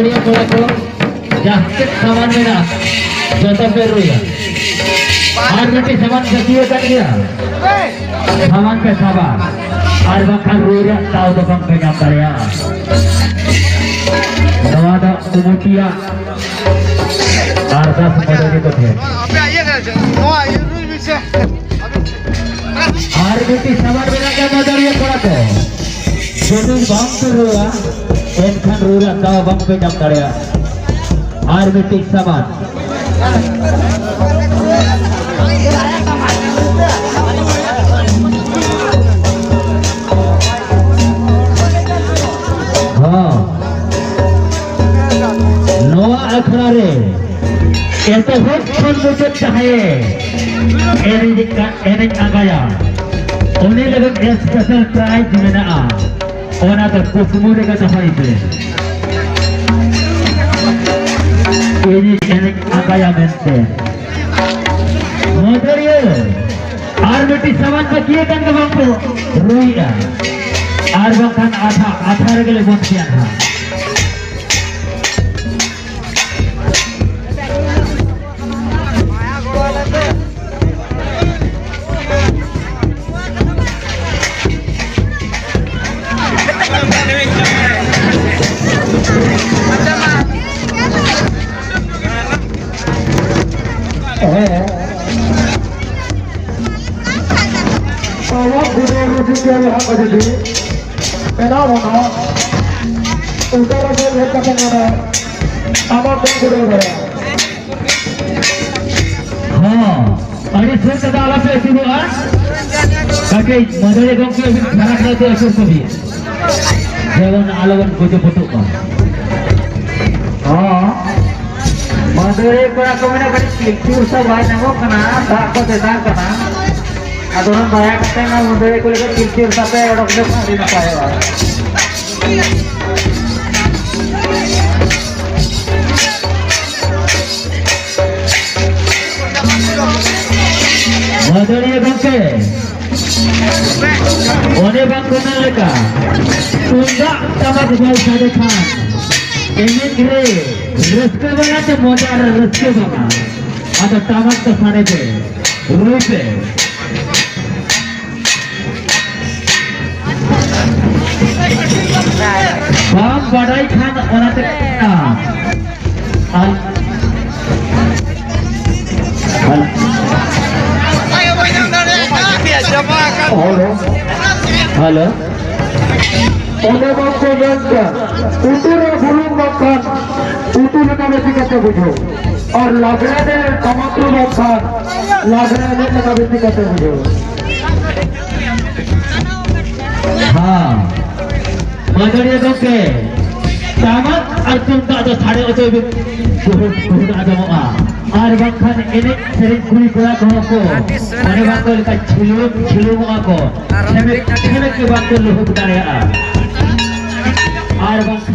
Madariya kola ko jastik saman mena jota peruya. Aar beti saman kasiye kan dia. Saman pe sabar. Aar bakal ruya tau to bang pe nyamdarya. Nawada umutia. Aar das madari ko the. Aar beti saman mena ke madariya kola ko. Jadi bang peruya. Enkan ruya tau bang pe nyamdarya. Aar beti saman. Noa akhare itu hukun wujud cahaya ini agaya ini lagi special prize mana ona tak kusmu lega cahaya ini agaya mente Madariya aar beti saman bakiye kan ke bangku ruya aar bangkan atha regale bontian ha Kakek Madariya gongke sangat nanti asal kopi. Jangan alawan gojo foto kan. Madariya kora kemana kan kecil sahaja namo kena tak kau sedar kena. Aduran banyak katanya Madariya kau lihat kecil sampai orang depan di mana. Madariya gongke. One bang kena leka, tunda sama dengan sada khan. Ini kira reske bana tu mojar reske bana. Ada tamak tu sana je, rupe. Bang badai khan orang tu kena. Halo. Oleh bangsa bangsa, utur bulung makan, utur kami sikatnya bujo. और लागरे टमाटर रखा लागरे लगा भी कहते हैं हाँ मादरिया Gange tamat arjun tak ada sare ojo buhut ada moa ar bangkhan ini sering kuli kula ko ane bangkol ka chilu ako sebe ke bangkol luhut darea ar bangkhan